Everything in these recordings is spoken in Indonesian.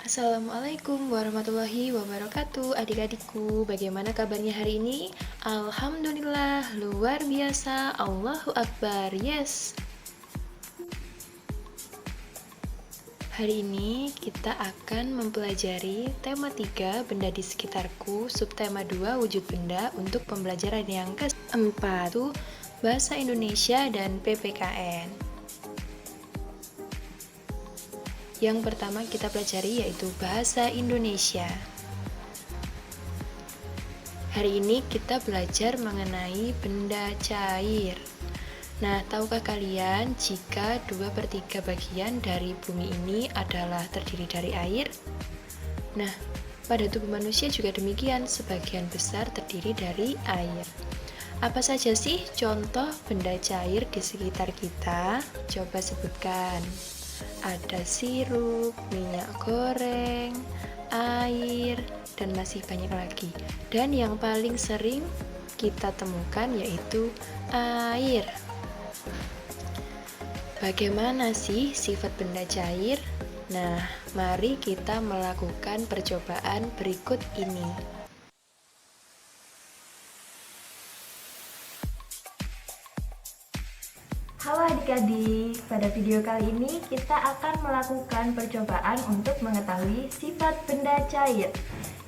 Assalamualaikum warahmatullahi wabarakatuh. Adik-adikku, bagaimana kabarnya hari ini? Alhamdulillah, luar biasa. Allahu Akbar. Yes. Hari ini kita akan mempelajari tema 3 benda di sekitarku, subtema 2 wujud benda untuk pembelajaran yang keempat, bahasa Indonesia dan PPKN. Yang pertama kita pelajari yaitu bahasa Indonesia. Hari ini kita belajar mengenai benda cair. Nah, tahukah kalian jika 2/3 bagian dari bumi ini adalah terdiri dari air? Nah, pada tubuh manusia juga demikian, sebagian besar terdiri dari air. Apa saja sih contoh benda cair di sekitar kita? Coba sebutkan. Ada sirup, minyak goreng, air, dan masih banyak lagi. Dan yang paling sering kita temukan yaitu air. Bagaimana sih sifat benda cair? Nah, mari kita melakukan percobaan berikut ini. Halo adik-adik, pada video kali ini kita akan melakukan percobaan untuk mengetahui sifat benda cair.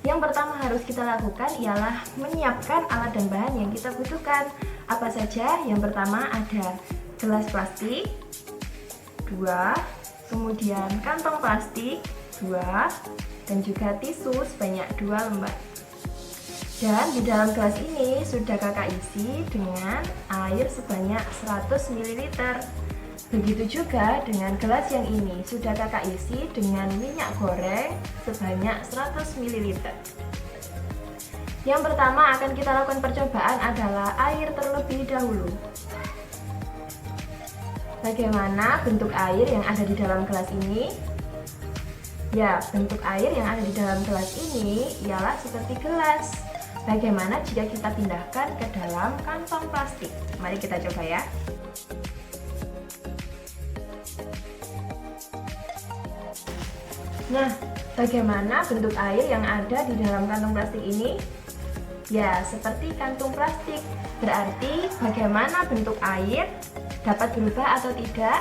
Yang pertama harus kita lakukan ialah menyiapkan alat dan bahan yang kita butuhkan. Apa saja? Yang pertama ada gelas plastik 2, kemudian kantong plastik 2, dan juga tisu sebanyak 2 lembar. Dan di dalam gelas ini sudah kakak isi dengan air sebanyak 100 ml. Begitu juga dengan gelas yang ini sudah kakak isi dengan minyak goreng sebanyak 100 ml. Yang pertama akan kita lakukan percobaan adalah air terlebih dahulu. Bagaimana bentuk air yang ada di dalam gelas ini? Ya, bentuk air yang ada di dalam gelas ini ialah seperti gelas. Bagaimana jika kita pindahkan ke dalam kantong plastik? Mari kita coba ya. Nah, bagaimana bentuk air yang ada di dalam kantong plastik ini? Ya, seperti kantung plastik. Berarti bagaimana bentuk air? Dapat berubah atau tidak?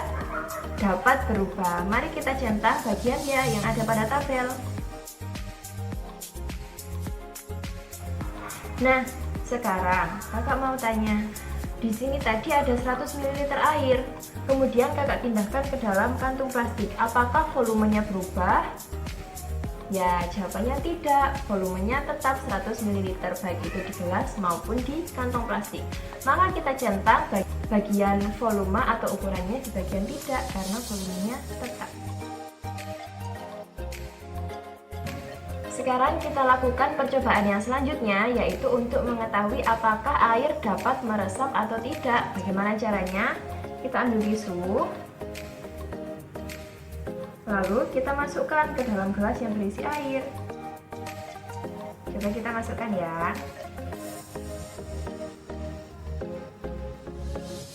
Dapat berubah. Mari kita centang bagiannya yang ada pada tabel. Nah, sekarang kakak mau tanya, di sini tadi ada 100 ml air, kemudian kakak pindahkan ke dalam kantung plastik. Apakah volumenya berubah? Ya, jawabannya tidak. Volumenya tetap 100 ml, baik itu di gelas maupun di kantong plastik. Maka kita centang bagian volume atau ukurannya di bagian tidak, karena volumenya tetap. Sekarang kita lakukan percobaan yang selanjutnya, yaitu untuk mengetahui apakah air dapat meresap atau tidak. Bagaimana caranya? Kita ambil tisu, lalu kita masukkan ke dalam gelas yang berisi air. Coba kita masukkan ya.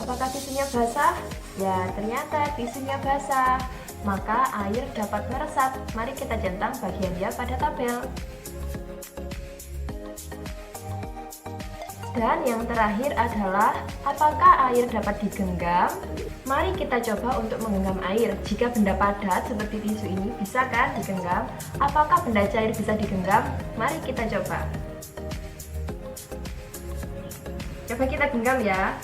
Apakah tisunya basah? Ya, ternyata tisunya basah. Maka air dapat meresap. Mari kita centang bagiannya pada tabel. Dan yang terakhir adalah apakah air dapat digenggam? Mari kita coba untuk menggenggam air. Jika benda padat seperti tisu ini bisa kan digenggam? Apakah benda cair bisa digenggam? Mari kita coba. Coba kita genggam ya.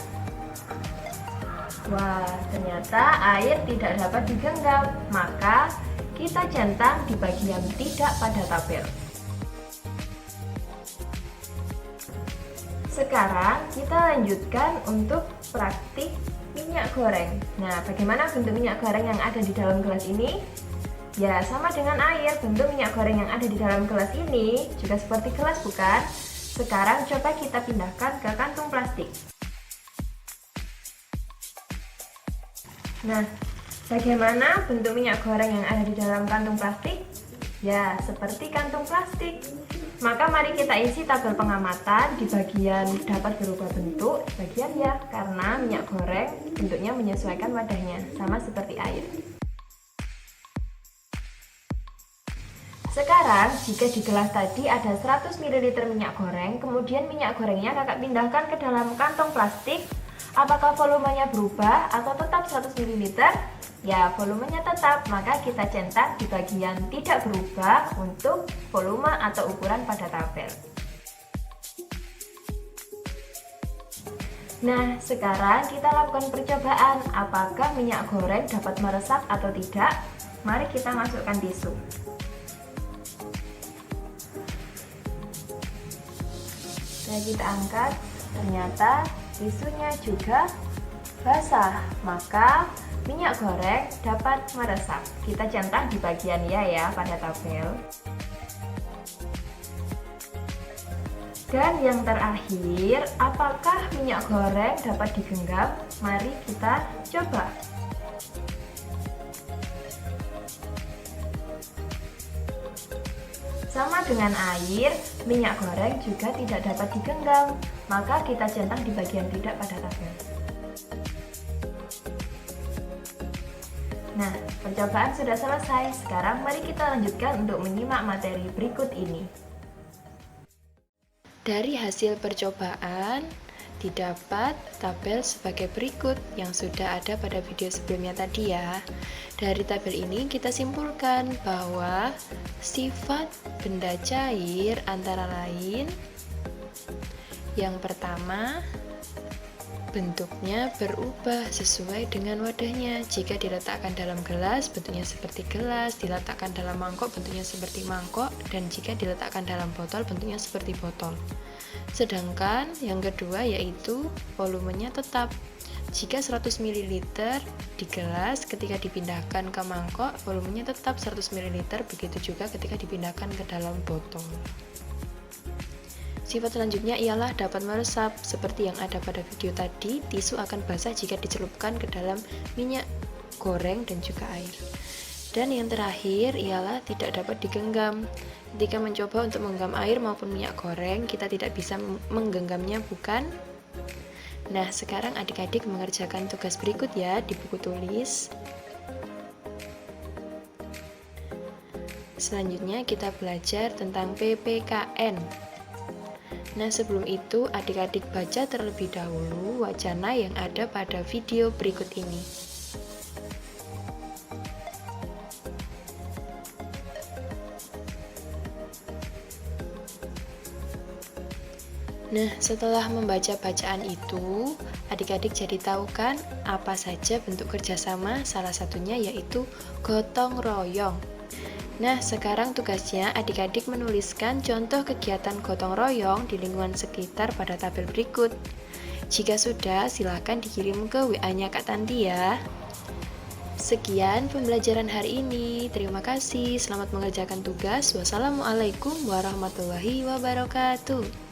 Wah, ternyata air tidak dapat digenggam, maka kita centang di bagian tidak pada tabel. Sekarang kita lanjutkan untuk praktik minyak goreng. Nah, bagaimana bentuk minyak goreng yang ada di dalam gelas ini? Ya, sama dengan air, bentuk minyak goreng yang ada di dalam gelas ini juga seperti gelas, bukan? Sekarang coba kita pindahkan ke kantung plastik. Nah, bagaimana bentuk minyak goreng yang ada di dalam kantung plastik? Ya, seperti kantung plastik. Maka mari kita isi tabel pengamatan di bagian dapat berubah bentuk, bagian ya, karena minyak goreng bentuknya menyesuaikan wadahnya, sama seperti air. Sekarang, jika di gelas tadi ada 100 ml minyak goreng, kemudian minyak gorengnya kakak pindahkan ke dalam kantong plastik, apakah volumenya berubah atau tetap 100 ml? Ya, volumenya tetap, maka kita centang di bagian tidak berubah untuk volume atau ukuran pada tabel. Nah, sekarang kita lakukan percobaan apakah minyak goreng dapat meresap atau tidak. Mari kita masukkan tisu. Nah, kita angkat, ternyata tisunya juga basah, maka minyak goreng dapat meresap. Kita centang di bagian ya pada tabel. Dan yang terakhir, apakah minyak goreng dapat digenggam? Mari kita coba. Sama dengan air, minyak goreng juga tidak dapat digenggam, maka kita centang di bagian tidak pada tabel. Nah, percobaan sudah selesai. Sekarang mari kita lanjutkan untuk menyimak materi berikut ini. Dari hasil percobaan, didapat tabel sebagai berikut yang sudah ada pada video sebelumnya tadi ya. Dari tabel ini kita simpulkan bahwa sifat benda cair antara lain yang pertama, bentuknya berubah sesuai dengan wadahnya. Jika diletakkan dalam gelas, bentuknya seperti gelas, diletakkan dalam mangkok, bentuknya seperti mangkok, dan jika diletakkan dalam botol, bentuknya seperti botol. Sedangkan yang kedua yaitu volumenya tetap. Jika 100 ml di gelas, ketika dipindahkan ke mangkok, volumenya tetap 100 ml, begitu juga ketika dipindahkan ke dalam botol. Sifat selanjutnya ialah dapat meresap. Seperti yang ada pada video tadi, tisu akan basah jika dicelupkan ke dalam minyak goreng dan juga air. Dan yang terakhir ialah tidak dapat digenggam. Ketika mencoba untuk menggenggam air maupun minyak goreng, kita tidak bisa menggenggamnya, bukan? Nah, sekarang adik-adik mengerjakan tugas berikut ya di buku tulis. Selanjutnya kita belajar tentang PPKN. Nah, sebelum itu adik-adik baca terlebih dahulu wacana yang ada pada video berikut ini. Nah, setelah membaca bacaan itu, adik-adik jadi tahu kan apa saja bentuk kerjasama, salah satunya yaitu gotong royong. Nah, sekarang tugasnya adik-adik menuliskan contoh kegiatan gotong royong di lingkungan sekitar pada tabel berikut. Jika sudah, silakan dikirim ke WA-nya Kak Tanti ya. Sekian pembelajaran hari ini. Terima kasih. Selamat mengerjakan tugas. Wassalamualaikum warahmatullahi wabarakatuh.